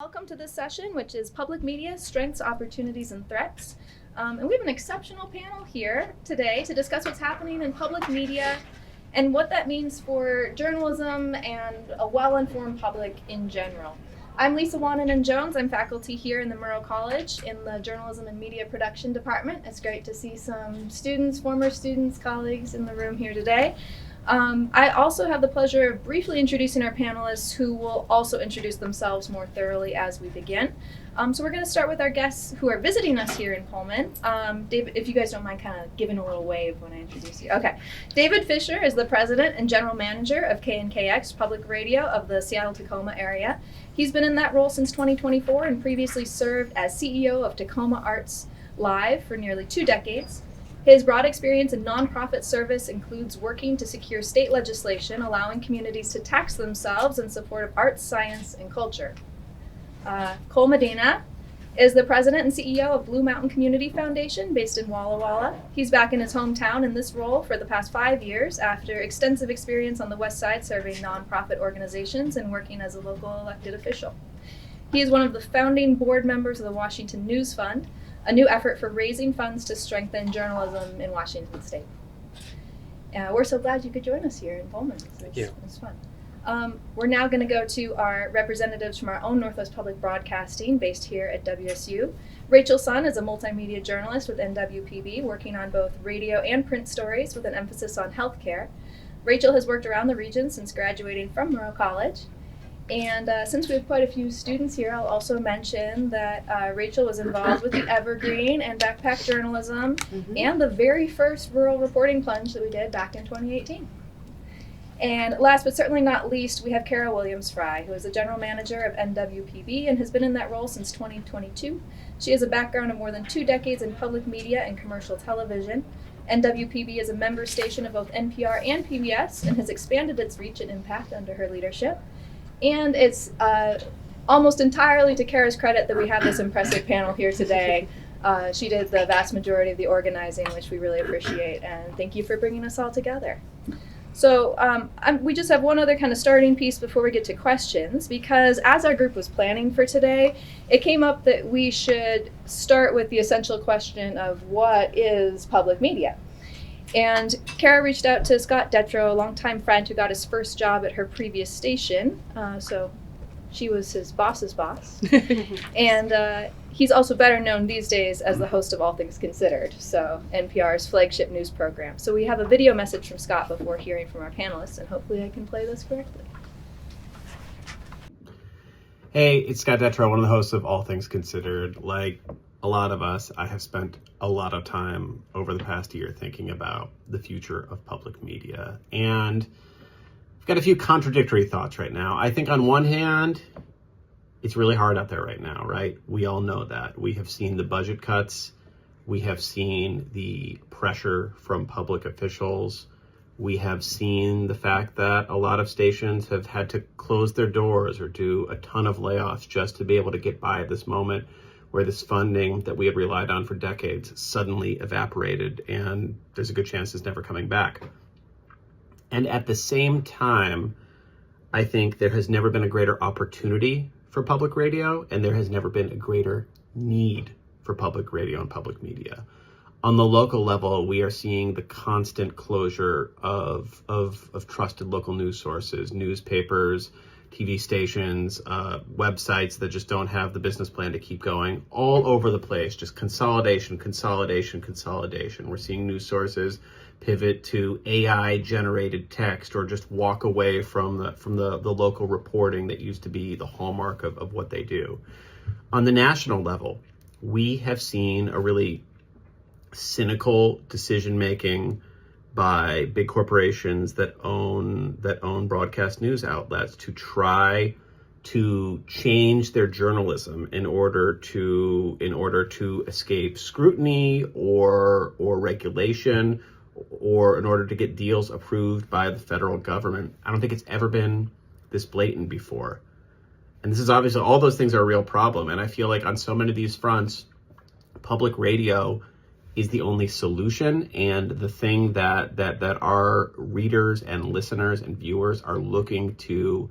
Welcome to this session, which is Public Media, Strengths, Opportunities, and Threats. And we have an exceptional panel here today to discuss what's happening in public media and what that means for journalism and a well-informed public in general. I'm Lisa Waananen Jones. I'm faculty here in the Murrow College in the Journalism and Media Production Department. It's great to see some students, former students, colleagues in the room here today. I also have the pleasure of briefly introducing our panelists, who will also introduce themselves more thoroughly as we begin. So we're going to start with our guests who are visiting us here in Pullman. David, if you guys don't mind kind of giving a little wave when I introduce you. Okay. David Fischer is the president and general manager of KNKX Public Radio of the Seattle-Tacoma area. He's been in that role since 2024 and previously served as CEO of Tacoma Arts Live for nearly 2 decades. His broad experience in nonprofit service includes working to secure state legislation allowing communities to tax themselves in support of arts, science, and culture. Cole Medina is the president and CEO of Blue Mountain Community Foundation based in Walla Walla. He's back in his hometown in this role for the past 5 years after extensive experience on the West Side serving nonprofit organizations and working as a local elected official. He is one of the founding board members of the Washington News Fund, a new effort for raising funds to strengthen journalism in Washington State. We're so glad you could join us here in Pullman. It's fun. We're now going to go to our representatives from our own Northwest Public Broadcasting, based here at WSU. Rachel Sun is a multimedia journalist with NWPB, working on both radio and print stories with an emphasis on healthcare. Rachel has worked around the region since graduating from Murrow College. And since we have quite a few students here, I'll also mention that Rachel was involved with the Evergreen and backpack journalism and the very first rural reporting plunge that we did back in 2018. And last but certainly not least, we have Cara Williams-Fry, who is the general manager of NWPB and has been in that role since 2022. She has a background of more than 2 decades in public media and commercial television. NWPB is a member station of both NPR and PBS and has expanded its reach and impact under her leadership. And it's almost entirely to Cara's credit that we have this impressive panel here today. She did the vast majority of the organizing, which we really appreciate, and thank you for bringing us all together. So we just have one other kind of starting piece before we get to questions, because as our group was planning for today, it came up that we should start with the essential question of what is public media? And Cara reached out to Scott Detro, a longtime friend who got his first job at her previous station. So she was his boss's boss. And he's also better known these days as the host of All Things Considered, so NPR's flagship news program. So we have a video message from Scott before hearing from our panelists, and hopefully I can play this correctly. Hey, it's Scott Detro, one of the hosts of All Things Considered. Like a lot of us, I have spent a lot of time over the past year thinking about the future of public media. And I've got a few contradictory thoughts right now. I think on one hand, it's really hard out there right now, right? We all know that. We have seen the budget cuts. We have seen the pressure from public officials. We have seen the fact that a lot of stations have had to close their doors or do a ton of layoffs just to be able to get by at this moment where this funding that we had relied on for decades suddenly evaporated, and there's a good chance it's never coming back. And at the same time, I think there has never been a greater opportunity for public radio, and there has never been a greater need for public radio and public media. On the local level, we are seeing the constant closure of trusted local news sources, newspapers, TV stations, websites that just don't have the business plan to keep going, all over the place, just consolidation. We're seeing news sources pivot to AI-generated text or just walk away from the local reporting that used to be the hallmark of what they do. On the national level, we have seen a really cynical decision-making by big corporations that own broadcast news outlets to try to change their journalism in order to escape scrutiny or regulation, or in order to get deals approved by the federal government. I don't think it's ever been this blatant before. And this is obviously, all those things are a real problem. And I feel like on so many of these fronts, public radio is the only solution, and the thing that our readers and listeners and viewers are looking to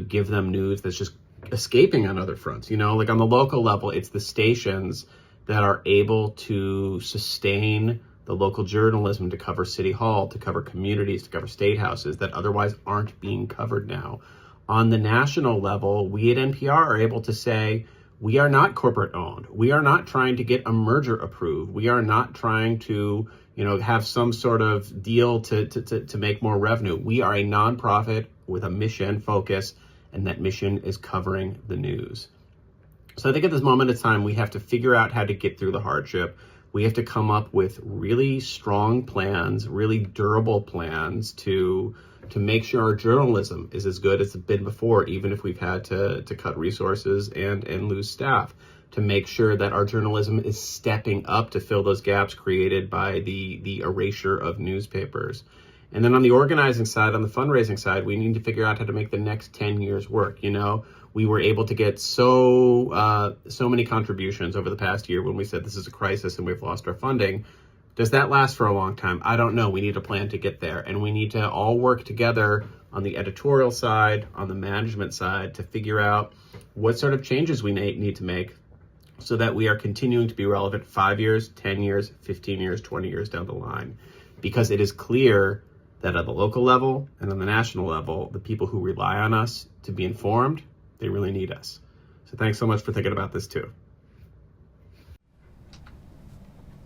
give them news that's just escaping on other fronts. Like on the local level, it's the stations that are able to sustain the local journalism to cover City Hall, to cover communities, to cover state houses that otherwise aren't being covered now. On the national level, we at NPR are able to say, we are not corporate owned. We are not trying to get a merger approved. We are not trying to, have some sort of deal to make more revenue. We are a nonprofit with a mission focus, and that mission is covering the news. So I think at this moment in time, we have to figure out how to get through the hardship. We have to come up with really strong plans, really durable plans to make sure our journalism is as good as it's been before, even if we've had to cut resources and lose staff, to make sure that our journalism is stepping up to fill those gaps created by the erasure of newspapers. And then on the organizing side, on the fundraising side, we need to figure out how to make the next 10 years work. We were able to get so many contributions over the past year when we said this is a crisis and we've lost our funding. Does that last for a long time? I don't know. We need a plan to get there, and we need to all work together on the editorial side, on the management side, to figure out what sort of changes we need to make so that we are continuing to be relevant 5 years, 10 years, 15 years, 20 years down the line. Because it is clear that at the local level and on the national level, the people who rely on us to be informed, they really need us. So thanks so much for thinking about this too.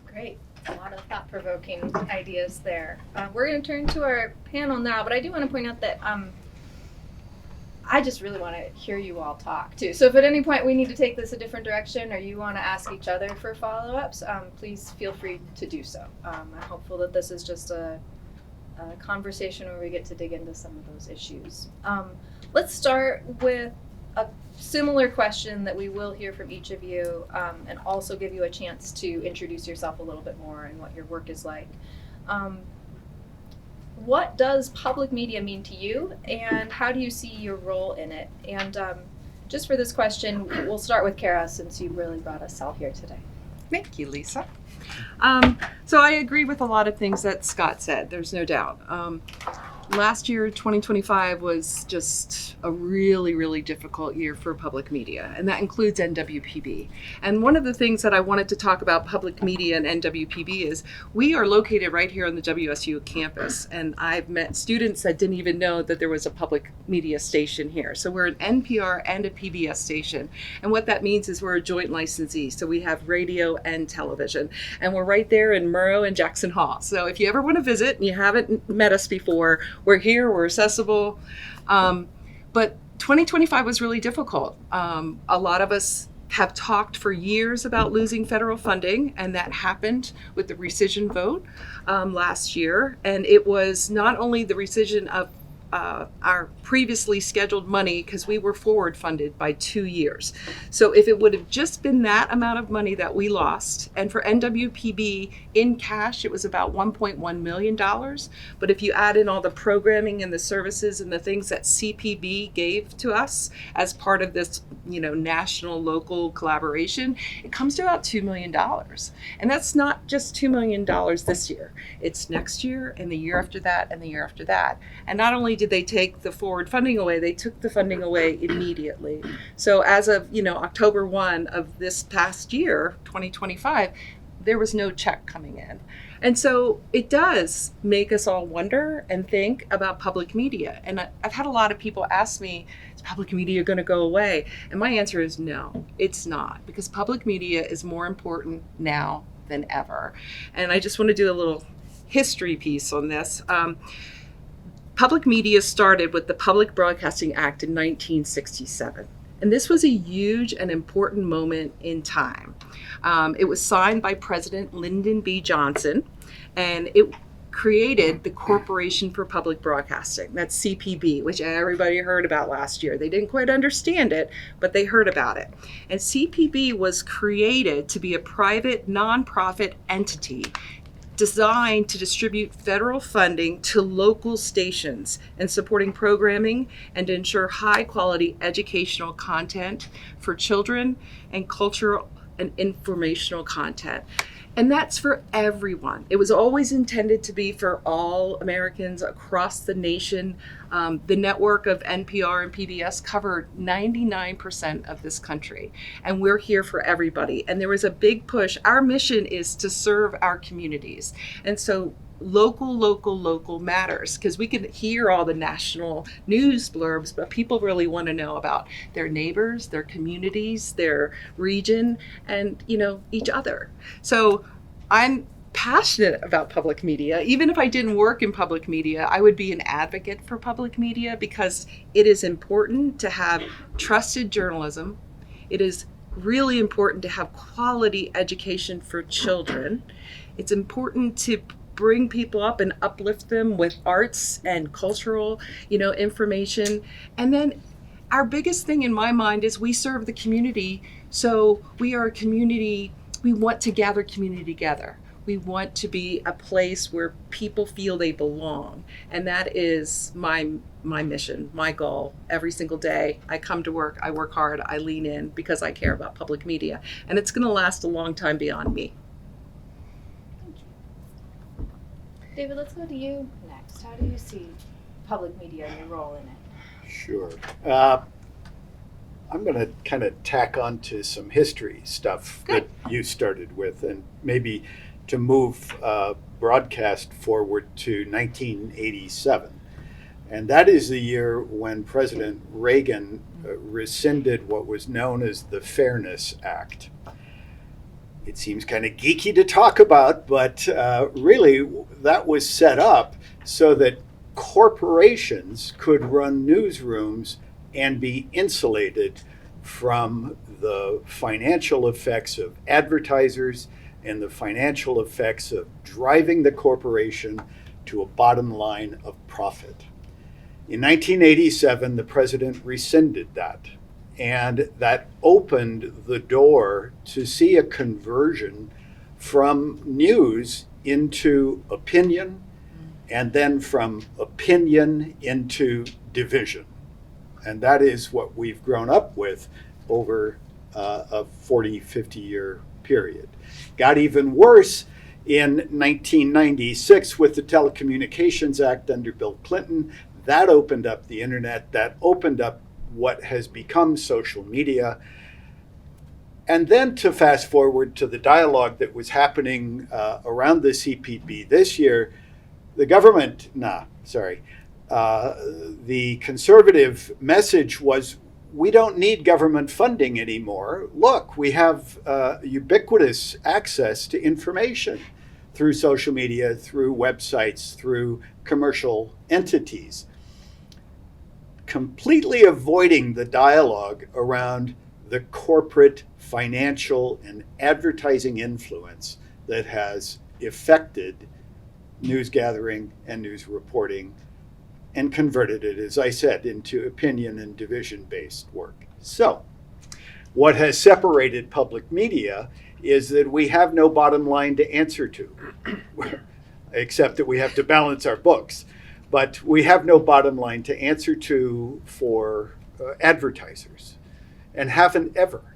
Great. A lot of thought-provoking ideas there. We're going to turn to our panel now, but I do want to point out that I just really want to hear you all talk too. So if at any point we need to take this a different direction or you want to ask each other for follow-ups, please feel free to do so. I'm hopeful that this is just a conversation where we get to dig into some of those issues. Let's start with a similar question that we will hear from each of you, and also give you a chance to introduce yourself a little bit more and what your work is like. What does public media mean to you, and how do you see your role in it? And just for this question, we'll start with Cara, since you really brought us all here today. Thank you, Lisa. So I agree with a lot of things that Scott said, there's no doubt. Last year, 2025, was just a really, really difficult year for public media, and that includes NWPB. And one of the things that I wanted to talk about public media and NWPB is we are located right here on the WSU campus, and I've met students that didn't even know that there was a public media station here. So we're an NPR and a PBS station, and what that means is we're a joint licensee, so we have radio and television, and we're right there in Murrow and Jackson Hall. So if you ever want to visit and you haven't met us before, we're here, we're accessible. But 2025 was really difficult. A lot of us have talked for years about losing federal funding, and that happened with the rescission vote last year. And it was not only the rescission of our previously scheduled money, because we were forward funded by 2 years. So if it would have just been that amount of money that we lost, and for NWPB in cash, it was about $1.1 million. But if you add in all the programming and the services and the things that CPB gave to us as part of this, national local collaboration, it comes to about $2 million. And that's not just $2 million this year. It's next year and the year after that and the year after that. And not only did they take the forward funding away, they took the funding away immediately. So as of, October 1 of this past year, 2025, there was no check coming in. And so it does make us all wonder and think about public media. And I've had a lot of people ask me, is public media going to go away? And my answer is no, it's not, because public media is more important now than ever. And I just want to do a little history piece on this. Public media started with the Public Broadcasting Act in 1967. And this was a huge and important moment in time. It was signed by President Lyndon B. Johnson, and it created the Corporation for Public Broadcasting. That's CPB, which everybody heard about last year. They didn't quite understand it, but they heard about it. And CPB was created to be a private nonprofit entity designed to distribute federal funding to local stations and supporting programming and to ensure high quality educational content for children and cultural and informational content. And that's for everyone. It was always intended to be for all Americans across the nation. The network of NPR and PBS covered 99% of this country, and we're here for everybody. And there was a big push. Our mission is to serve our communities. And so local matters, because we can hear all the national news blurbs, but people really want to know about their neighbors, their communities, their region, and each other. So I'm passionate about public media. Even if I didn't work in public media, I would be an advocate for public media, because it is important to have trusted journalism. It is really important to have quality education for children. It's important to bring people up and uplift them with arts and cultural, information. And then our biggest thing in my mind is we serve the community. So we are a community. We want to gather community together. We want to be a place where people feel they belong. And that is my mission, my goal. Every single day I come to work, I work hard, I lean in, because I care about public media. And it's going to last a long time beyond me. David, let's go to you next. How do you see public media and your role in it? Sure. I'm going to kind of tack on to some history stuff Good. that you started with, and maybe to move broadcast forward to 1987. And that is the year when President Reagan rescinded what was known as the Fairness Act. It seems kind of geeky to talk about, but really that was set up so that corporations could run newsrooms and be insulated from the financial effects of advertisers and the financial effects of driving the corporation to a bottom line of profit. In 1987, the president rescinded that, and that opened the door to see a conversion from news into opinion, and then from opinion into division. And that is what we've grown up with over a 40, 50-year period. Got even worse in 1996 with the Telecommunications Act under Bill Clinton. That opened up the internet. That opened up what has become social media. And then to fast forward to the dialogue that was happening around the CPB this year, the conservative message was, we don't need government funding anymore. Look, we have ubiquitous access to information through social media, through websites, through commercial entities. Completely avoiding the dialogue around the corporate, financial, and advertising influence that has affected news gathering and news reporting, and converted it, as I said, into opinion and division-based work. So, what has separated public media is that we have no bottom line to answer to, except that we have to balance our books. But we have no bottom line to answer to for advertisers, and haven't ever.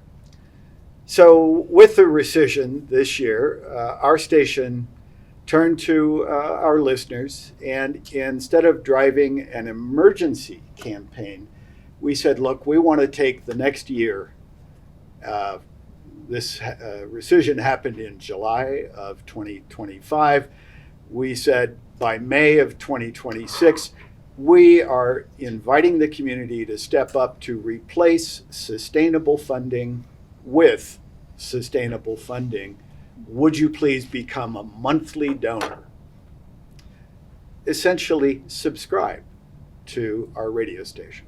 So with the rescission this year, our station turned to our listeners, and instead of driving an emergency campaign, we said, look, we want to take the next year. This rescission happened in July of 2025. We said by May of 2026, we are inviting the community to step up to replace sustainable funding with sustainable funding. Would you please become a monthly donor? Essentially, subscribe to our radio station.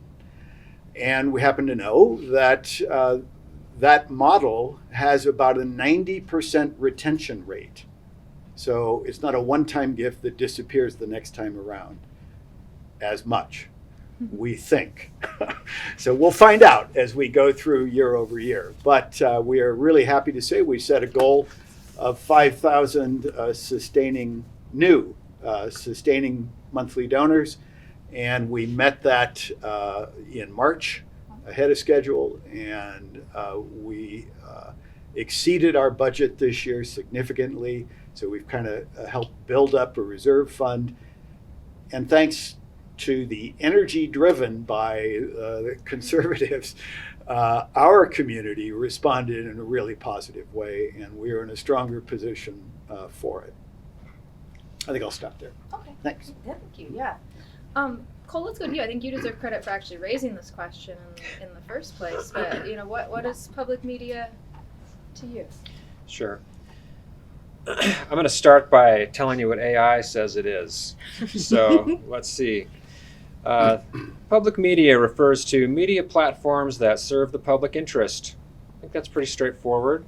And we happen to know that that model has about a 90% retention rate. So it's not a one-time gift that disappears the next time around as much, we think. So we'll find out as we go through year over year. But we are really happy to say we set a goal of 5,000 sustaining monthly donors, and we met that in March ahead of schedule, and we exceeded our budget this year significantly. So we've kind of helped build up a reserve fund. And thanks to the energy driven by the conservatives, our community responded in a really positive way, and we are in a stronger position for it. I think I'll stop there. Okay. Thanks. Thank you. Yeah. Cole, let's go to you. I think you deserve credit for actually raising this question in the first place. But what is public media to you? Sure. I'm going to start by telling you what AI says it is. So let's see. Public media refers to media platforms that serve the public interest. I think that's pretty straightforward.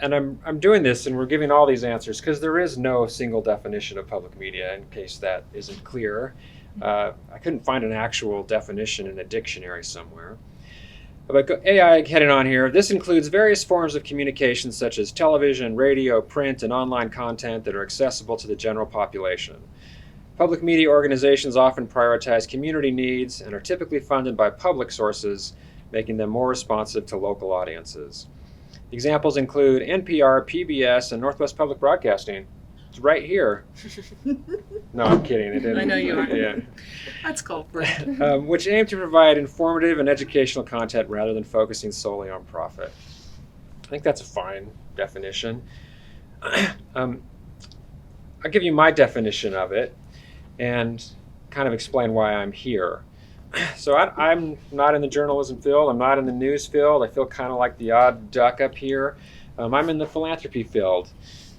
And I'm doing this, and we're giving all these answers because there is no single definition of public media, in case that isn't clear. I couldn't find an actual definition in a dictionary somewhere. But AI heading on here, this includes various forms of communication such as television, radio, print, and online content that are accessible to the general population. Public media organizations often prioritize community needs and are typically funded by public sources, making them more responsive to local audiences. Examples include NPR, PBS, and Northwest Public Broadcasting. It's right here. No, I'm kidding. It didn't. I know you are. Yeah. That's culprit. Which aim to provide informative and educational content rather than focusing solely on profit. I think that's a fine definition. I'll give you my definition of it and kind of explain why I'm here. So I'm not in the journalism field. I'm not in the news field. I feel kind of like the odd duck up here. I'm in the philanthropy field.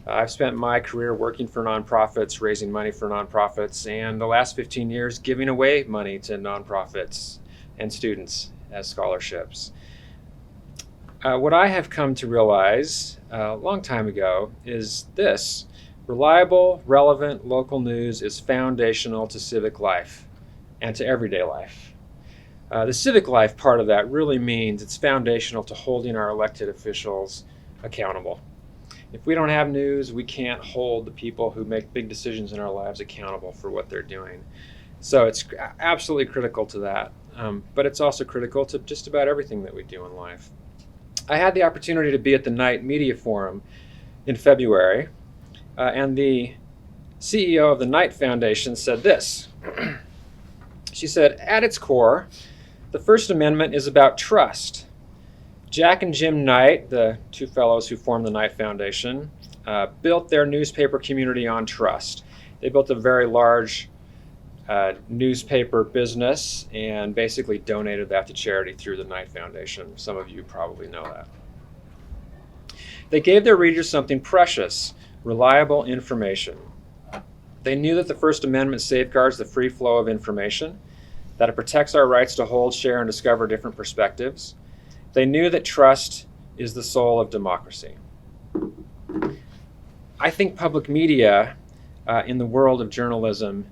I've spent my career working for nonprofits, raising money for nonprofits, and the last 15 years giving away money to nonprofits and students as scholarships. What I have come to realize a long time ago is this: reliable, relevant local news is foundational to civic life and to everyday life. The civic life part of that really means it's foundational to holding our elected officials accountable. If we don't have news, we can't hold the people who make big decisions in our lives accountable for what they're doing. So it's absolutely critical to that. But it's also critical to just about everything that we do in life. I had the opportunity to be at the Knight Media Forum in February, and the CEO of the Knight Foundation said this. She said, at its core, the First Amendment is about trust. Jack and Jim Knight, the two fellows who formed the Knight Foundation, built their newspaper community on trust. They built a very large newspaper business and basically donated that to charity through the Knight Foundation. Some of you probably know that. They gave their readers something precious, reliable information. They knew that the First Amendment safeguards the free flow of information, that it protects our rights to hold, share, and discover different perspectives. They knew that trust is the soul of democracy. I think public media in the world of journalism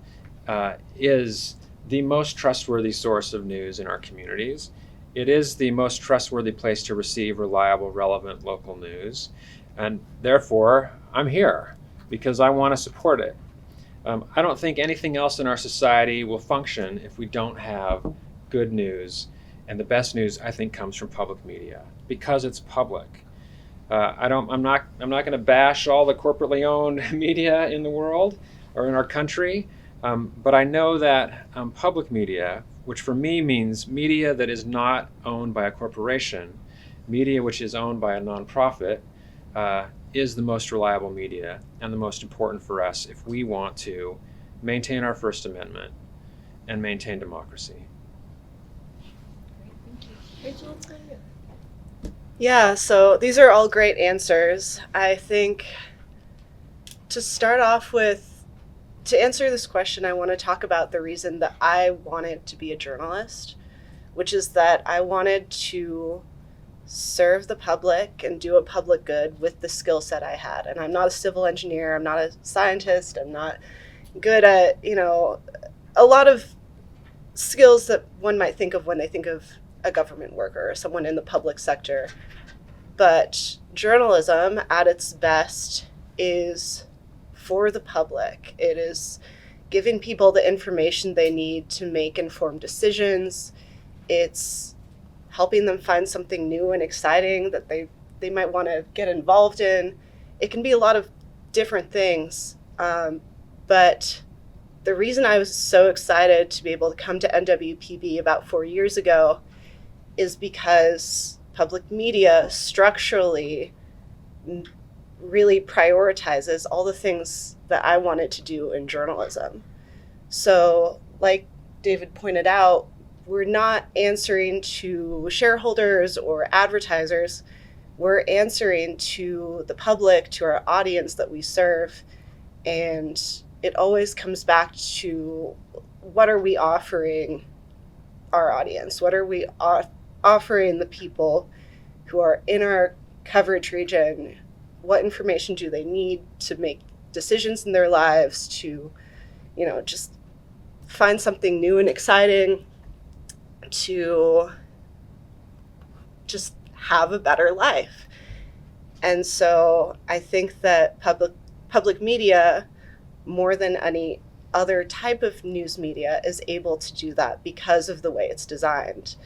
is the most trustworthy source of news in our communities. It is the most trustworthy place to receive reliable, relevant local news. And therefore, I'm here because I want to support it. I don't think anything else in our society will function if we don't have good news. And the best news, I think, comes from public media because it's public. I'm not going to bash all the corporately owned media in the world or in our country, but I know that public media, which for me means media that is not owned by a corporation, media which is owned by a nonprofit, is the most reliable media and the most important for us if we want to maintain our First Amendment and maintain democracy. Rachel, let's go to you. Yeah, so these are all great answers. I think to start off with, to answer this question, I want to talk about the reason that I wanted to be a journalist, which is that I wanted to serve the public and do a public good with the skill set I had. And I'm not a civil engineer, I'm not a scientist, I'm not good at, a lot of skills that one might think of when they think of a government worker or someone in the public sector. But journalism at its best is for the public. It is giving people the information they need to make informed decisions. It's helping them find something new and exciting that they might want to get involved in. It can be a lot of different things. But the reason I was so excited to be able to come to NWPB about 4 years ago is because public media structurally really prioritizes all the things that I wanted to do in journalism. So, like David pointed out, we're not answering to shareholders or advertisers. We're answering to the public, to our audience that we serve. And it always comes back to, what are we offering our audience? What are we offering the people who are in our coverage region? What information do they need to make decisions in their lives, to, just find something new and exciting, to just have a better life? And so I think that public media, more than any other type of news media, is able to do that because of the way it's designed.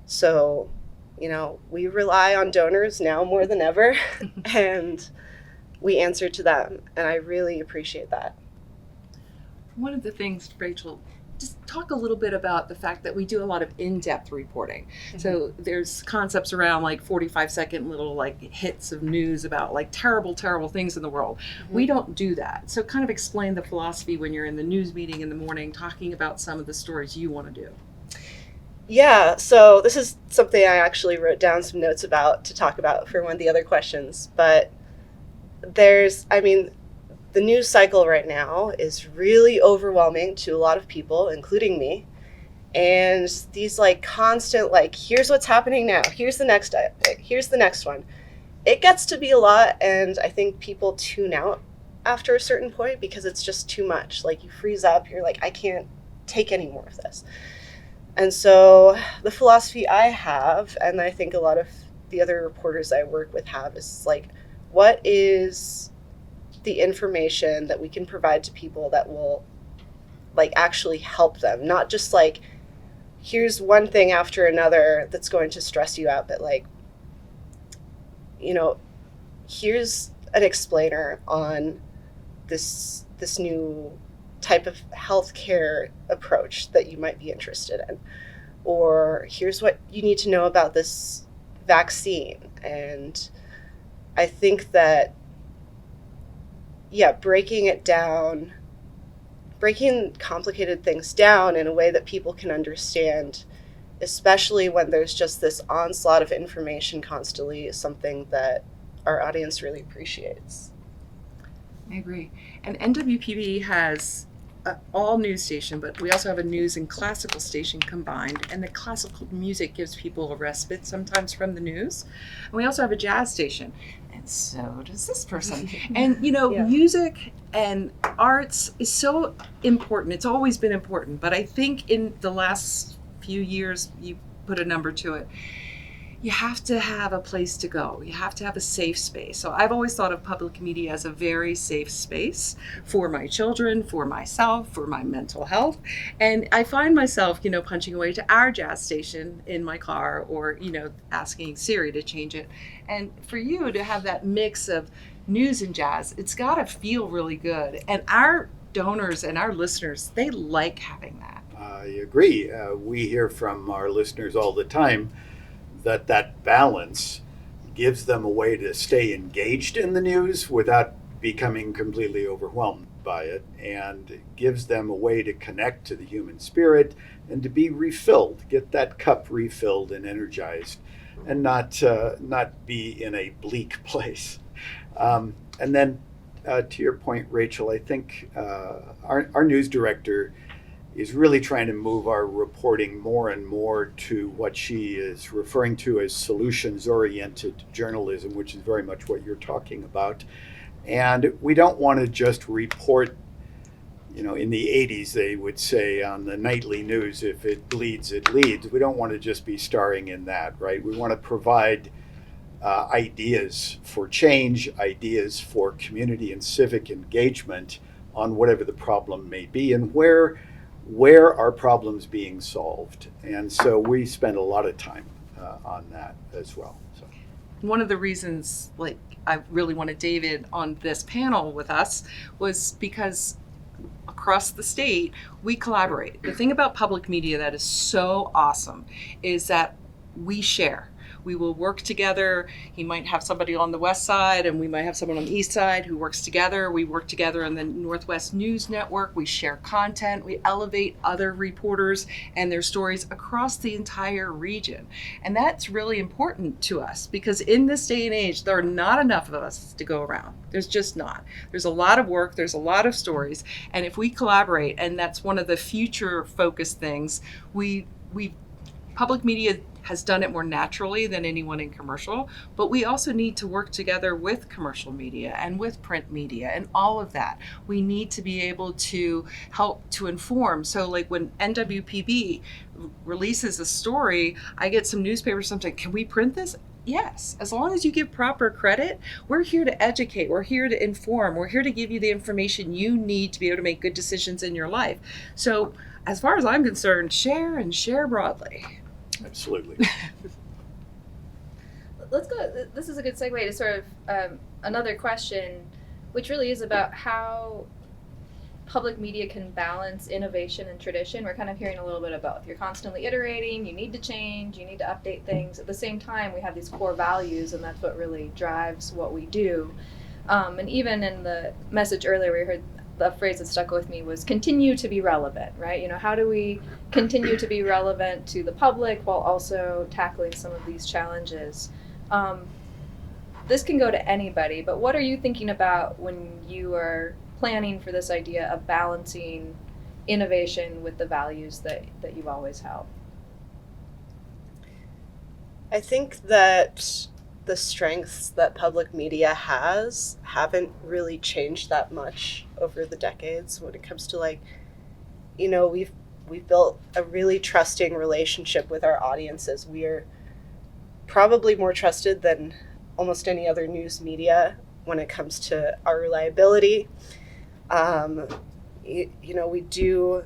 So, we rely on donors now more than ever, and we answer to them, and I really appreciate that. One of the things, Rachel, just talk a little bit about the fact that we do a lot of in-depth reporting. Mm-hmm. So there's concepts around 45-second little hits of news about terrible, terrible things in the world. Mm-hmm. We don't do that. So kind of explain the philosophy when you're in the news meeting in the morning talking about some of the stories you want to do. Yeah, so this is something I actually wrote down some notes about to talk about for one of the other questions. But the news cycle right now is really overwhelming to a lot of people, including me. And these constant, here's what's happening now, here's the next epic, here's the next one. It gets to be a lot, and I think people tune out after a certain point because it's just too much. You freeze up, you're I can't take any more of this. And so the philosophy I have, and I think a lot of the other reporters I work with have, is what is the information that we can provide to people that will actually help them? Not just here's one thing after another that's going to stress you out, but here's an explainer on this new type of healthcare approach that you might be interested in, or here's what you need to know about this vaccine. And I think that, breaking complicated things down in a way that people can understand, especially when there's just this onslaught of information constantly, is something that our audience really appreciates. I agree. And NWPB has all news station, but we also have a news and classical station combined, and the classical music gives people a respite sometimes from the news. And we also have a jazz station, and so does this person. And music and arts is so important. It's always been important, but I think in the last few years, you put a number to it, you have to have a place to go. You have to have a safe space. So I've always thought of public media as a very safe space for my children, for myself, for my mental health. And I find myself, punching away to our jazz station in my car, or, asking Siri to change it. And for you to have that mix of news and jazz, it's got to feel really good. And our donors and our listeners, they like having that. I agree. We hear from our listeners all the time that balance gives them a way to stay engaged in the news without becoming completely overwhelmed by it, and gives them a way to connect to the human spirit and to be refilled, get that cup refilled and energized, and not be in a bleak place. And then to your point, Rachel, I think our news director is really trying to move our reporting more and more to what she is referring to as solutions-oriented journalism, which is very much what you're talking about. And we don't want to just report, in the 80s they would say on the nightly news, if it bleeds, it leads. We don't want to just be starring in that, right? We want to provide ideas for change, ideas for community and civic engagement on whatever the problem may be, and where are problems being solved. And so we spend a lot of time on that as well. So. One of the reasons, like, I really wanted David on this panel with us was because across the state, we collaborate. The thing about public media that is so awesome is that we share. We will work together. He might have somebody on the west side and we might have someone on the east side who works together. We work together in the Northwest News Network. We share content. We elevate other reporters and their stories across the entire region. And that's really important to us because in this day and age, there are not enough of us to go around. There's just not. There's a lot of work. There's a lot of stories. And if we collaborate, and that's one of the future focused things, public media has done it more naturally than anyone in commercial, but we also need to work together with commercial media and with print media and all of that. We need to be able to help to inform. So like when NWPB releases a story, I get some newspapers sometimes, can we print this? Yes, as long as you give proper credit, we're here to educate, we're here to inform, we're here to give you the information you need to be able to make good decisions in your life. So as far as I'm concerned, share and share broadly. Absolutely. Let's go. This is a good segue to sort of another question, which really is about how public media can balance innovation and tradition. We're kind of hearing a little bit about you're constantly iterating, you need to change, you need to update things. At the same time, we have these core values, and that's what really drives what we do. And even in the message earlier, we heard the phrase that stuck with me was continue to be relevant, right? You know, how do we continue to be relevant to the public while also tackling some of these challenges? This can go to anybody, but what are you thinking about when you are planning for this idea of balancing innovation with the values that you've always held? I think that the strengths that public media has haven't really changed that much over the decades when it comes to, like, you know, we've built a really trusting relationship with our audiences. We are probably more trusted than almost any other news media when it comes to our reliability. You know, we do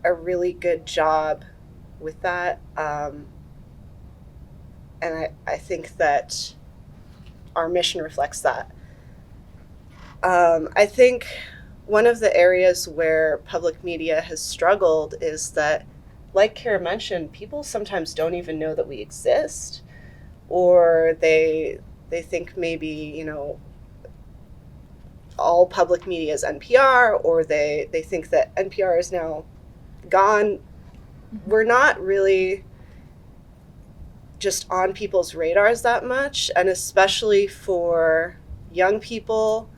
a really good job with that. And I think that our mission reflects that. I think one of the areas where public media has struggled is that, like Cara mentioned, people sometimes don't even know that we exist, or they think maybe, you know, all public media is NPR, or they think that NPR is now gone. We're not really just on people's radars that much, and especially for young people,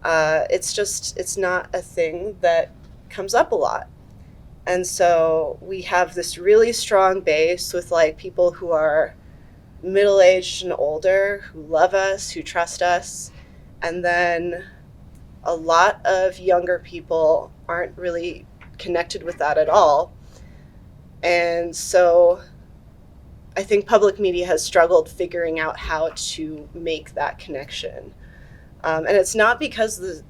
it's not a thing that comes up a lot. And so we have this really strong base with, like, people who are middle-aged and older, who love us, who trust us, and then a lot of younger people aren't really connected with that at all. And so I think public media has struggled figuring out how to make that connection. And it's not because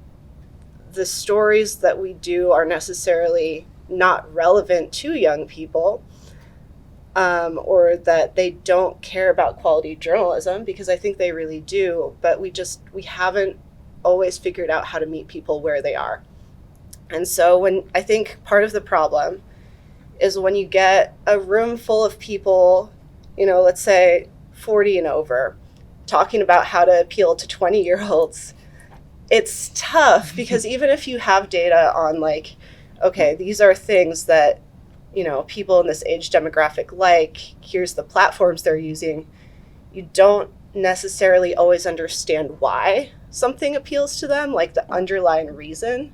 the stories that we do are necessarily not relevant to young people, or that they don't care about quality journalism, because I think they really do, but we haven't always figured out how to meet people where they are. And so I think part of the problem is when you get a room full of people, you know, let's say 40 and over, talking about how to appeal to 20-year-olds, it's tough because even if you have data on, like, okay, these are things that, you know, people in this age demographic like, here's the platforms they're using, you don't necessarily always understand why something appeals to them, like the underlying reason.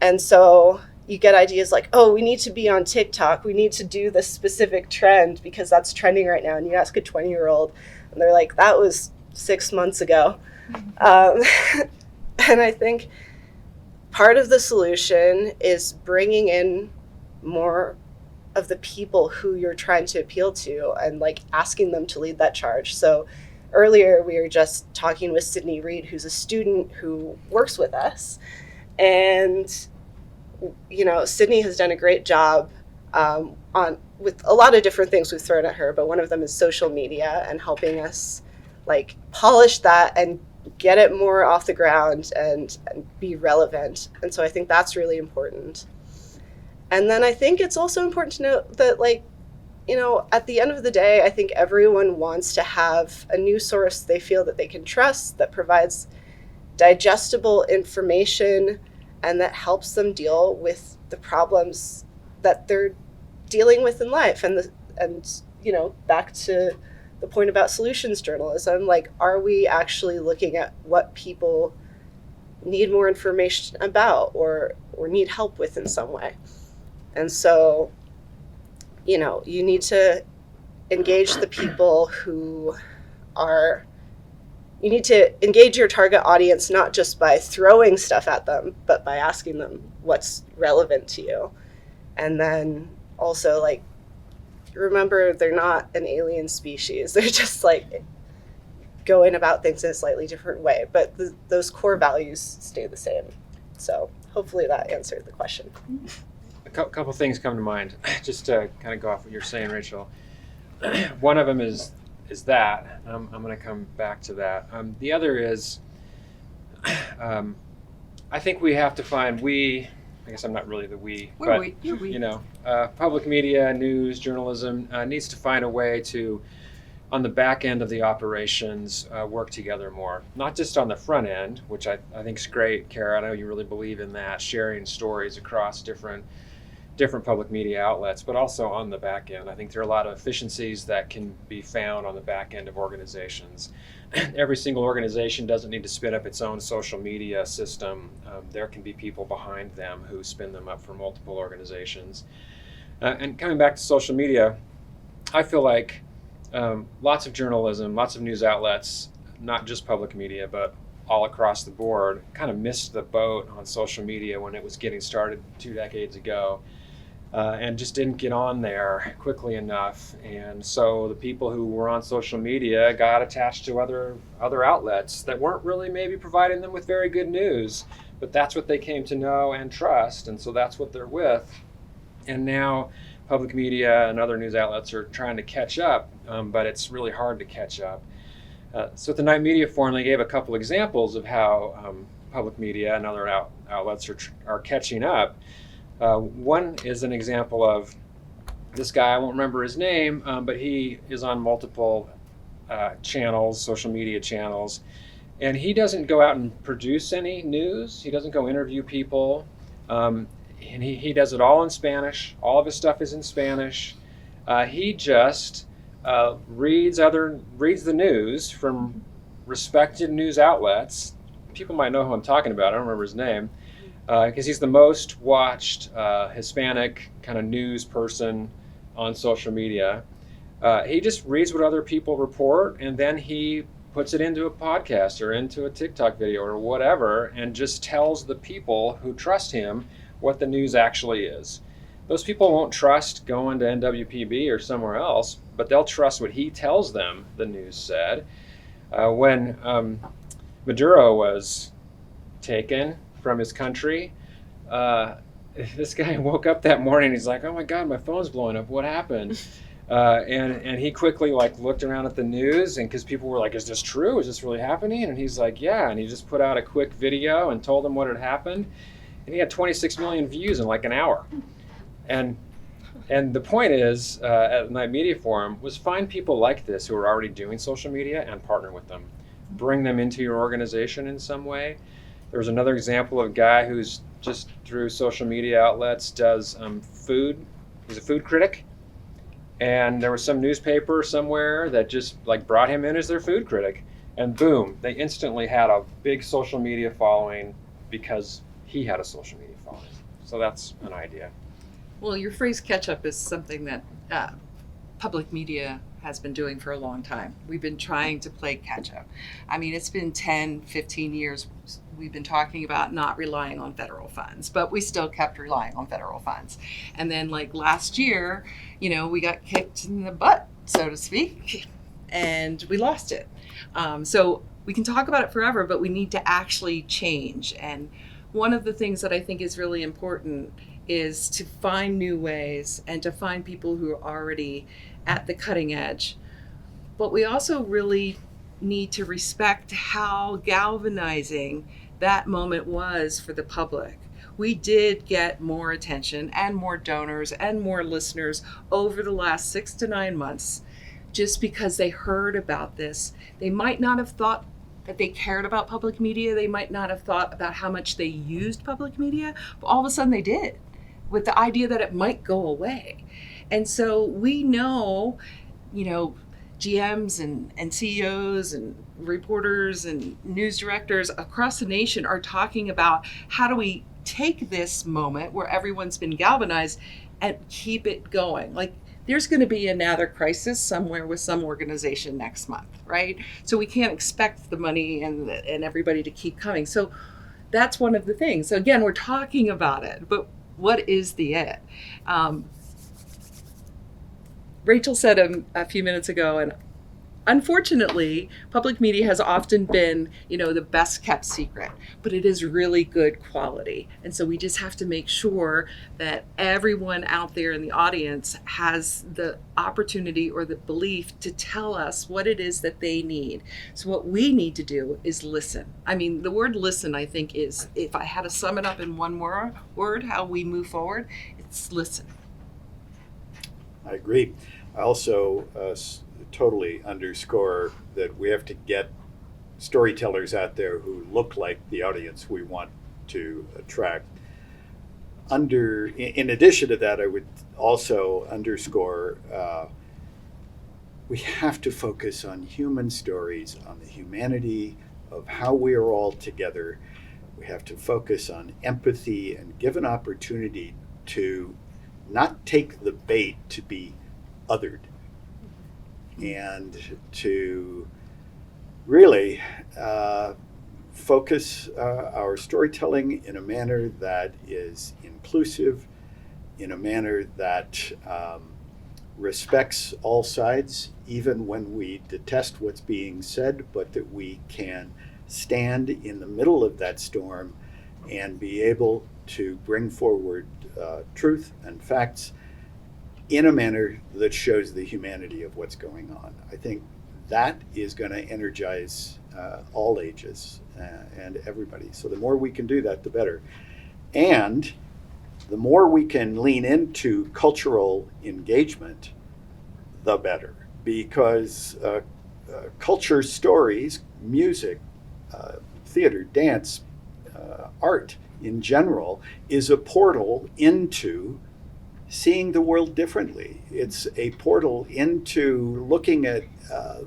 And so you get ideas like, oh, we need to be on TikTok. We need to do this specific trend because that's trending right now. And you ask a 20-year-old, and they're like, that was 6 months ago. And I think part of the solution is bringing in more of the people who you're trying to appeal to and, like, asking them to lead that charge. So earlier we were just talking with Sydney Reed, who's a student who works with us. And, you know, Sydney has done a great job on with a lot of different things we've thrown at her, but one of them is social media and helping us like polish that and get it more off the ground and be relevant. And so I think that's really important. And then I think it's also important to note that, like, you know, at the end of the day, I think everyone wants to have a news source they feel that they can trust, that provides digestible information and that helps them deal with the problems that they're dealing with in life. And you know, back to the point about solutions journalism, like, are we actually looking at what people need more information about or need help with in some way? And so, you know, you need to engage the people who are, you need to engage your target audience, not just by throwing stuff at them, but by asking them what's relevant to you. And then also, like, remember, they're not an alien species. They're just like going about things in a slightly different way, but those core values stay the same. So hopefully that answered the question. A couple things come to mind, just to kind of go off what you're saying, Rachel. One of them is that I'm going to come back to that. The other is, I think we have to find I guess I'm not really the we, We're but we. You're we. you know, public media, news, journalism needs to find a way to, on the back end of the operations, work together more. Not just on the front end, which I think is great, Cara. I know you really believe in that, sharing stories across different public media outlets, but also on the back end. I think there are a lot of efficiencies that can be found on the back end of organizations. Every single organization doesn't need to spin up its own social media system. There can be people behind them who spin them up for multiple organizations. And coming back to social media, I feel like lots of journalism, lots of news outlets, not just public media, but all across the board, kind of missed the boat on social media when it was getting started 2 decades ago. And just didn't get on there quickly enough. And so the people who were on social media got attached to other outlets that weren't really maybe providing them with very good news, but that's what they came to know and trust, and so that's what they're with. And now public media and other news outlets are trying to catch up, but it's really hard to catch up. So at the Night Media Forum, they gave a couple examples of how public media and other outlets are catching up. One is an example of this guy, I won't remember his name, but he is on multiple channels, social media channels, and he doesn't go out and produce any news. He doesn't go interview people, and he does it all in Spanish. All of his stuff is in Spanish. He just reads the news from respected news outlets. People might know who I'm talking about. I don't remember his name. Because he's the most watched Hispanic kind of news person on social media. He just reads what other people report, and then he puts it into a podcast or into a TikTok video or whatever, and just tells the people who trust him what the news actually is. Those people won't trust going to NWPB or somewhere else, but they'll trust what he tells them the news said. When Maduro was taken from his country, this guy woke up that morning, he's like, oh my God, my phone's blowing up, what happened? And he quickly looked around at the news, and because people were like, is this true? Is this really happening? And he's like, yeah, and he just put out a quick video and told them what had happened, and he had 26 million views in like an hour. And the point is, at the Night Media Forum, was find people like this who are already doing social media and partner with them. Bring them into your organization in some way. There was another example of a guy who's just through social media outlets does food. He's a food critic. And there was some newspaper somewhere that just brought him in as their food critic. And boom, they instantly had a big social media following because he had a social media following. So that's an idea. Well, your phrase catch up is something that public media has been doing for a long time. We've been trying to play catch up. I mean, it's been 10, 15 years we've been talking about not relying on federal funds, but we still kept relying on federal funds. And then last year, we got kicked in the butt, so to speak, and we lost it. So we can talk about it forever, but we need to actually change. And one of the things that I think is really important is to find new ways and to find people who are already at the cutting edge. But we also really need to respect how galvanizing that moment was for the public. We did get more attention and more donors and more listeners over the last 6 to 9 months just because they heard about this. They might not have thought that they cared about public media. They might not have thought about how much they used public media, but all of a sudden they did, with the idea that it might go away. And so we know, GMs and CEOs and reporters and news directors across the nation are talking about how do we take this moment where everyone's been galvanized and keep it going. Like, there's going to be another crisis somewhere with some organization next month, right? So we can't expect the money and everybody to keep coming. So that's one of the things. So again, we're talking about it, but what is the it? Rachel said a few minutes ago, and unfortunately, public media has often been, the best kept secret, but it is really good quality. And so we just have to make sure that everyone out there in the audience has the opportunity or the belief to tell us what it is that they need. So what we need to do is listen. I mean, the word listen, I think, is, if I had to sum it up in one word, how we move forward, it's listen. I agree. I also totally underscore that we have to get storytellers out there who look like the audience we want to attract. In addition to that, I would also underscore we have to focus on human stories, on the humanity of how we are all together. We have to focus on empathy and give an opportunity to not take the bait to be othered, and to really focus our storytelling in a manner that is inclusive, in a manner that respects all sides, even when we detest what's being said, but that we can stand in the middle of that storm and be able to bring forward truth and facts in a manner that shows the humanity of what's going on. I think that is going to energize all ages and everybody. So the more we can do that, the better. And the more we can lean into cultural engagement, the better. Because culture stories, music, theater, dance, art in general is a portal into seeing the world differently. It's a portal into looking at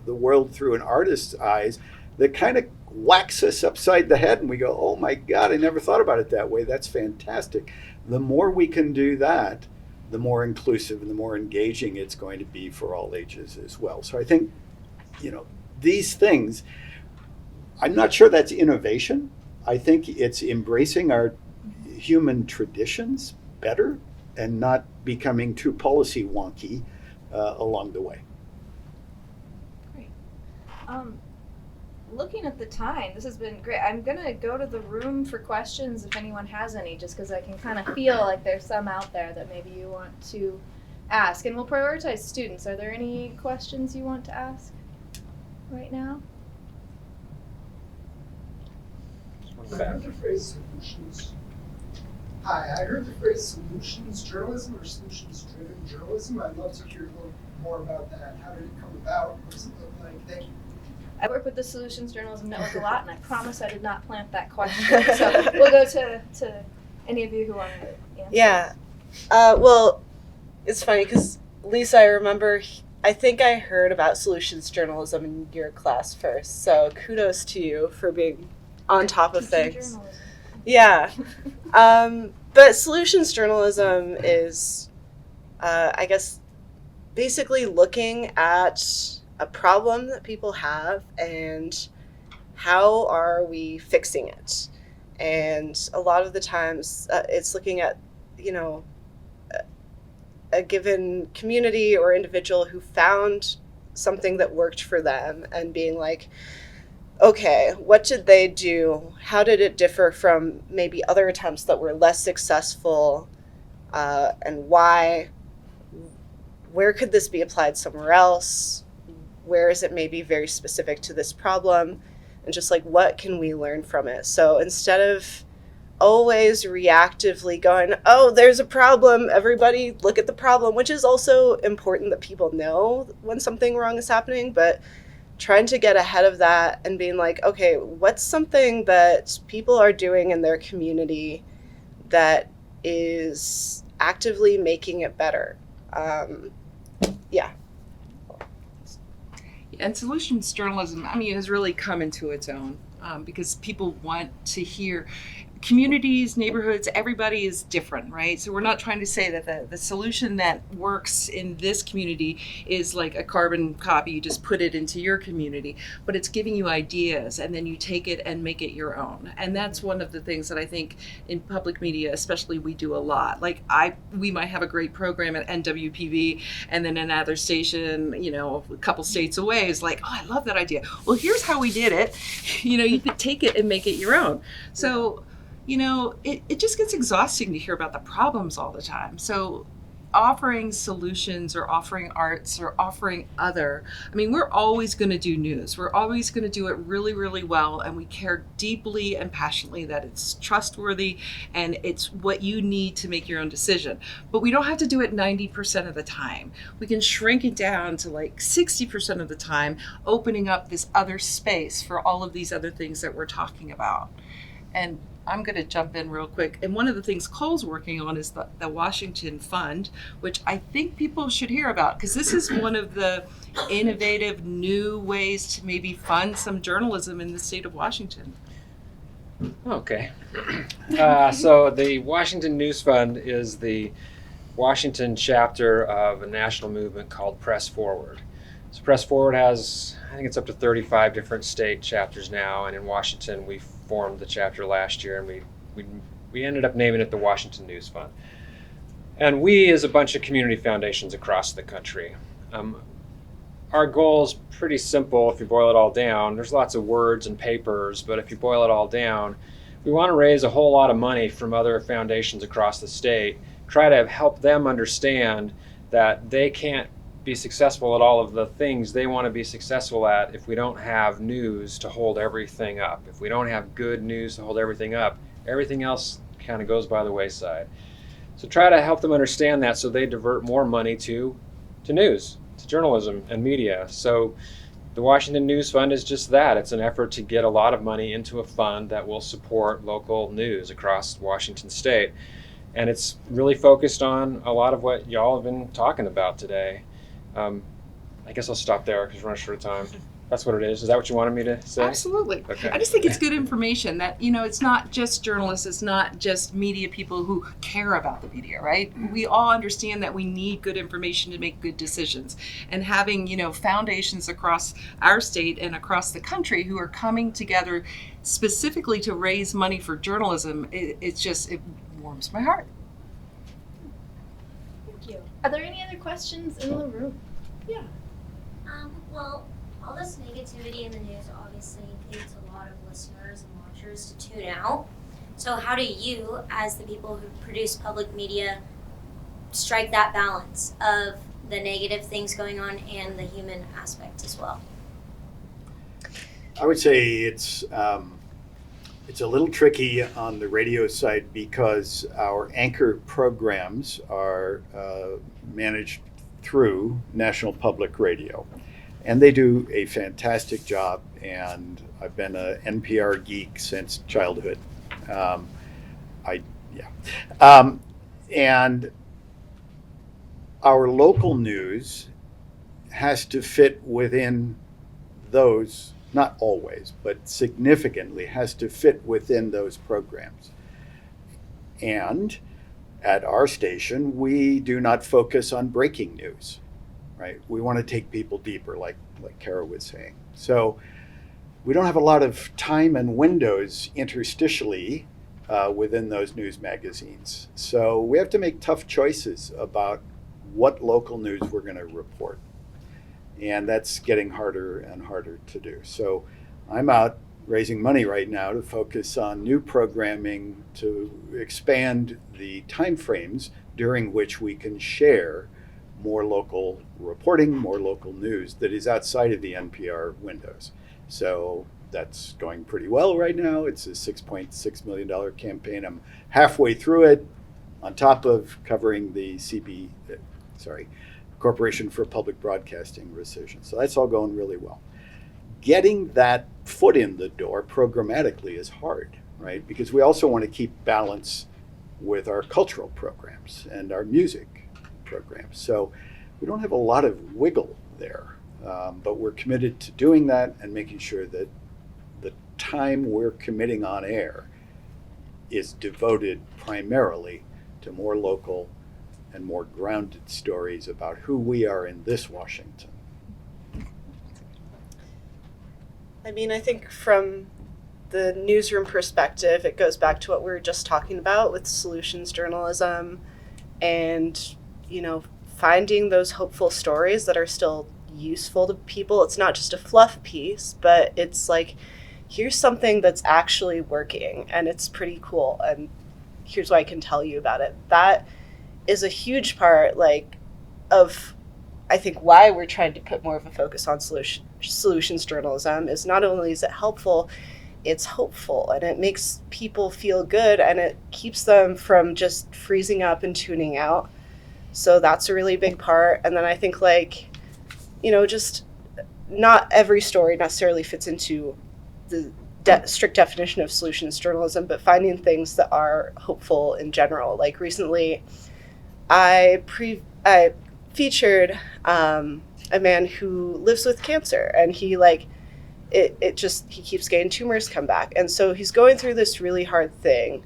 the world through an artist's eyes that kind of whacks us upside the head, and we go, oh my God, I never thought about it that way. That's fantastic. The more we can do that, the more inclusive and the more engaging it's going to be for all ages as well. So I think, these things, I'm not sure that's innovation. I think it's embracing our human traditions better and not becoming too policy wonky along the way. Great. Looking at the time, this has been great. I'm going to go to the room for questions if anyone has any, just because I can kind of feel like there's some out there that maybe you want to ask. And we'll prioritize students. Are there any questions you want to ask right now? I heard the phrase solutions. Hi, I heard the phrase solutions journalism or solutions driven journalism. I'd love to hear a little more about that. How did it come about? What does it look like? Thank you. I work with the Solutions Journalism Network a lot, and I promise I did not plant that question. So we'll go to any of you who want to answer. Yeah. Well, it's funny because, Lisa, I remember, I think I heard about solutions journalism in your class first. So kudos to you for being on top of things. Journalism. Yeah. But solutions journalism is, I guess, basically looking at a problem that people have and how are we fixing it. And a lot of the times it's looking at, a given community or individual who found something that worked for them and being like, okay, what did they do? How did it differ from maybe other attempts that were less successful? and why. Where could this be applied somewhere else? Where is it maybe very specific to this problem? And just like, what can we learn from it? So instead of always reactively going, oh, there's a problem, everybody look at the problem, which is also important that people know when something wrong is happening, but trying to get ahead of that and being like, okay, what's something that people are doing in their community that is actively making it better? Yeah. And solutions journalism, I mean, has really come into its own because people want to hear. Communities, neighborhoods, everybody is different, right? So we're not trying to say that the solution that works in this community is like a carbon copy, you just put it into your community, but it's giving you ideas and then you take it and make it your own. And that's one of the things that I think in public media, especially, we do a lot. Like we might have a great program at NWPB and then another station, a couple states away is like, oh, I love that idea. Well, here's how we did it. You could take it and make it your own. So, it just gets exhausting to hear about the problems all the time. So offering solutions or offering arts or offering we're always going to do news. We're always going to do it really, really well. And we care deeply and passionately that it's trustworthy and it's what you need to make your own decision. But we don't have to do it 90% of the time. We can shrink it down to like 60% of the time, opening up this other space for all of these other things that we're talking about. And I'm going to jump in real quick. And one of the things Cole's working on is the Washington Fund, which I think people should hear about because this is one of the innovative new ways to maybe fund some journalism in the state of Washington. Okay. So the Washington News Fund is the Washington chapter of a national movement called Press Forward. So Press Forward has, I think it's up to 35 different state chapters now, and in Washington we formed the chapter last year, and we ended up naming it the Washington News Fund. And we, as a bunch of community foundations across the country, our goal is pretty simple if you boil it all down. There's lots of words and papers, but if you boil it all down, we want to raise a whole lot of money from other foundations across the state, try to help them understand that they can't be successful at all of the things they want to be successful at if we don't have news to hold everything up. If we don't have good news to hold everything up, everything else kind of goes by the wayside. So try to help them understand that so they divert more money to news, to journalism and media. So the Washington News Fund is just that. It's an effort to get a lot of money into a fund that will support local news across Washington state. And it's really focused on a lot of what y'all have been talking about today. I guess I'll stop there because we're running short of time. That's what it is. Is that what you wanted me to say? Absolutely. Okay. I just think it's good information that, it's not just journalists, it's not just media people who care about the media, right? We all understand that we need good information to make good decisions. And having, foundations across our state and across the country who are coming together specifically to raise money for journalism, it warms my heart. Thank you. Are there any other questions in the room? Yeah. Well, all this negativity in the news obviously leads a lot of listeners and watchers to tune out. So how do you, as the people who produce public media, strike that balance of the negative things going on and the human aspect as well? I would say it's a little tricky on the radio side because our anchor programs are managed through National Public Radio. And they do a fantastic job, and I've been a NPR geek since childhood. And our local news has to fit within those, not always, but significantly has to fit within those programs. And at our station, we do not focus on breaking news. Right? We want to take people deeper, like Cara was saying. So we don't have a lot of time and windows interstitially within those news magazines. So we have to make tough choices about what local news we're going to report. And that's getting harder and harder to do. So I'm out raising money right now to focus on new programming to expand the time frames during which we can share more local reporting, more local news that is outside of the NPR windows. So that's going pretty well right now. It's a $6.6 million campaign. I'm halfway through it, on top of covering the Corporation for Public Broadcasting rescission. So that's all going really well. Getting that foot in the door programmatically is hard, right? Because we also want to keep balance with our cultural programs and our music programs. So we don't have a lot of wiggle there, but we're committed to doing that and making sure that the time we're committing on air is devoted primarily to more local and more grounded stories about who we are in this Washington. I mean, I think from the newsroom perspective, it goes back to what we were just talking about with solutions journalism and, finding those hopeful stories that are still useful to people. It's not just a fluff piece, but it's like, here's something that's actually working and it's pretty cool. And here's what I can tell you about it. That is a huge part, of, I think, why we're trying to put more of a focus on solutions journalism. Is not only is it helpful, it's hopeful, and it makes people feel good, and it keeps them from just freezing up and tuning out. So that's a really big part. And then I think, just not every story necessarily fits into the strict definition of solutions journalism, but finding things that are hopeful in general. Like recently, I featured a man who lives with cancer, and he he keeps getting tumors come back, and so he's going through this really hard thing,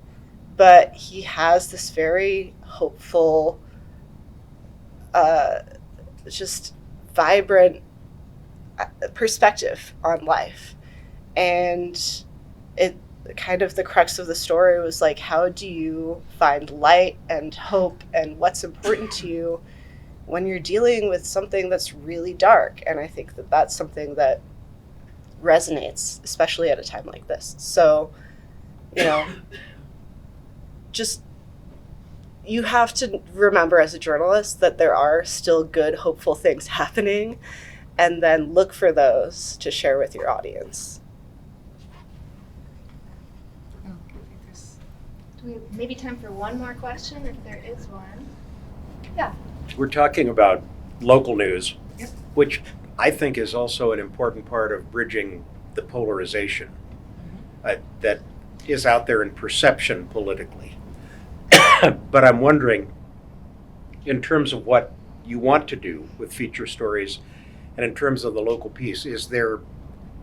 but he has this very hopeful, just vibrant perspective on life. And it kind of the crux of the story was how do you find light and hope and what's important to you when you're dealing with something that's really dark? And I think that that's something that resonates, especially at a time like this. So, just you have to remember as a journalist that there are still good, hopeful things happening, and then look for those to share with your audience. Do we have maybe time for one more question, if there is one? Yeah. We're talking about local news, Yep. which I think is also an important part of bridging the polarization that is out there in perception politically. But I'm wondering, in terms of what you want to do with feature stories and in terms of the local piece, do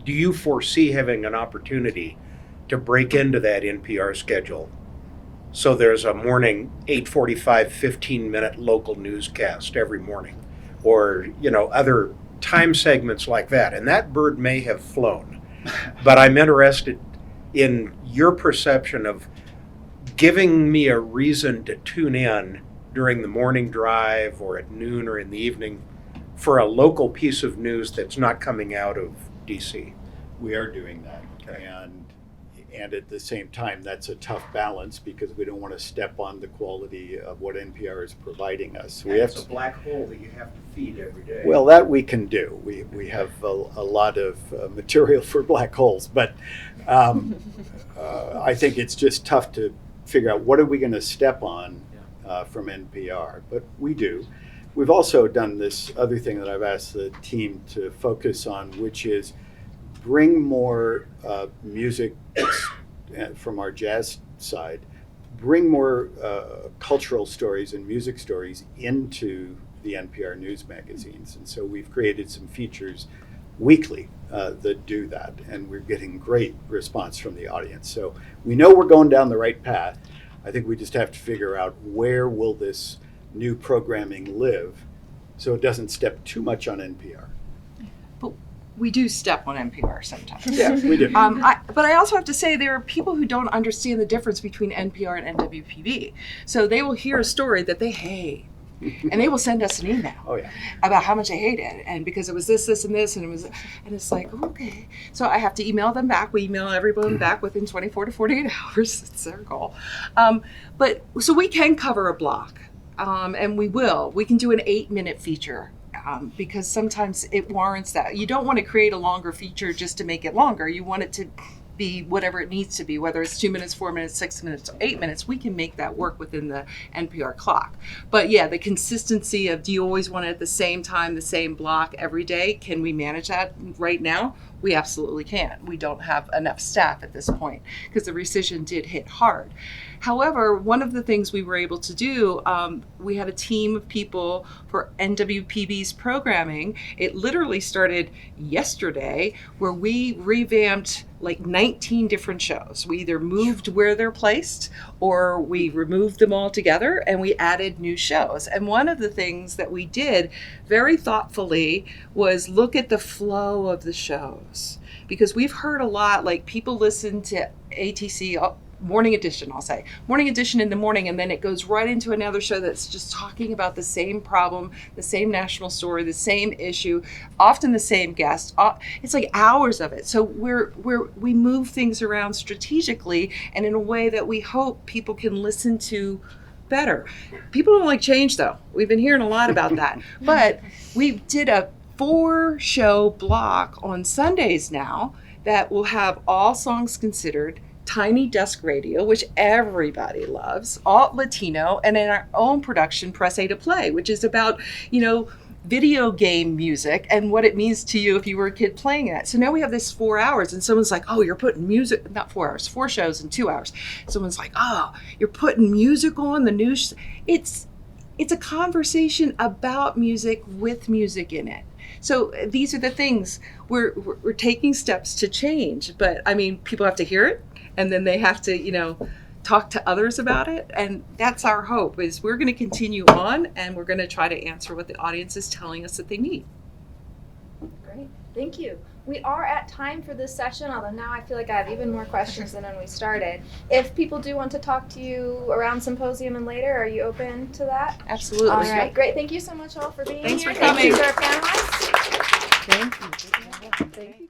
you foresee having an opportunity to break into that NPR schedule? So there's a morning 8:45, 15-minute local newscast every morning, or other time segments like that. And that bird may have flown, but I'm interested in your perception of giving me a reason to tune in during the morning drive or at noon or in the evening for a local piece of news that's not coming out of DC. We are doing that. Okay. And at the same time, that's a tough balance because we don't want to step on the quality of what NPR is providing us. It's a black hole that you have to feed every day. Well, that we can do. We have a lot of material for black holes, but I think it's just tough to figure out what are we going to step on from NPR, but we do. We've also done this other thing that I've asked the team to focus on, which is bring more music from our jazz side, bring more cultural stories and music stories into the NPR news magazines. And so we've created some features weekly that do that, and we're getting great response from the audience. So we know we're going down the right path. I think we just have to figure out where will this new programming live so it doesn't step too much on NPR. But we do step on NPR sometimes. Yeah, we do. But I also have to say there are people who don't understand the difference between NPR and NWPB. So they will hear a story that they hate, and they will send us an email about how much they hate it, and because it was this, and this, and it's like, okay. So I have to email them back. We email everyone back within 24 to 48 hours. It's their goal. But so we can cover a block. and we will. We can do an 8-minute feature. Because sometimes it warrants that. You don't want to create a longer feature just to make it longer. You want it to be whatever it needs to be, whether it's 2 minutes, 4 minutes, 6 minutes, or 8 minutes. We can make that work within the NPR clock. But yeah, the consistency of, do you always want it at the same time, the same block every day? Can we manage that right now? We absolutely can. We don't have enough staff at this point because the rescission did hit hard. However, one of the things we were able to do, we had a team of people for NWPB's programming. It literally started yesterday, where we revamped like 19 different shows. We either moved where they're placed or we removed them all together and we added new shows. And one of the things that we did very thoughtfully was look at the flow of the shows. Because we've heard a lot, like people listen to ATC, Morning Edition, I'll say. Morning Edition in the morning, and then it goes right into another show that's just talking about the same problem, the same national story, the same issue, often the same guest. It's like hours of it. So we move things around strategically and in a way that we hope people can listen to better. People don't like change, though. We've been hearing a lot about that. But we did a 4-show block on Sundays now that will have All Songs Considered, Tiny Desk Radio, which everybody loves, Alt Latino, and in our own production, Press A to Play, which is about, video game music and what it means to you if you were a kid playing it. So now we have this 4 hours, and someone's like, oh, you're putting music, not 4 hours, 4 shows in 2 hours. Someone's like, oh, you're putting music on the news. It's a conversation about music with music in it. So these are the things we're taking steps to change. But I mean, people have to hear it, and then they have to, talk to others about it. And that's our hope, is we're going to continue on, and we're going to try to answer what the audience is telling us that they need. Great, thank you. We are at time for this session, although now I feel like I have even more questions than when we started. If people do want to talk to you around Symposium and later, are you open to that? Absolutely. All right, great. Thank you so much all for being Thanks here. for coming. Thank you to our panelists. Thank you. Thank you.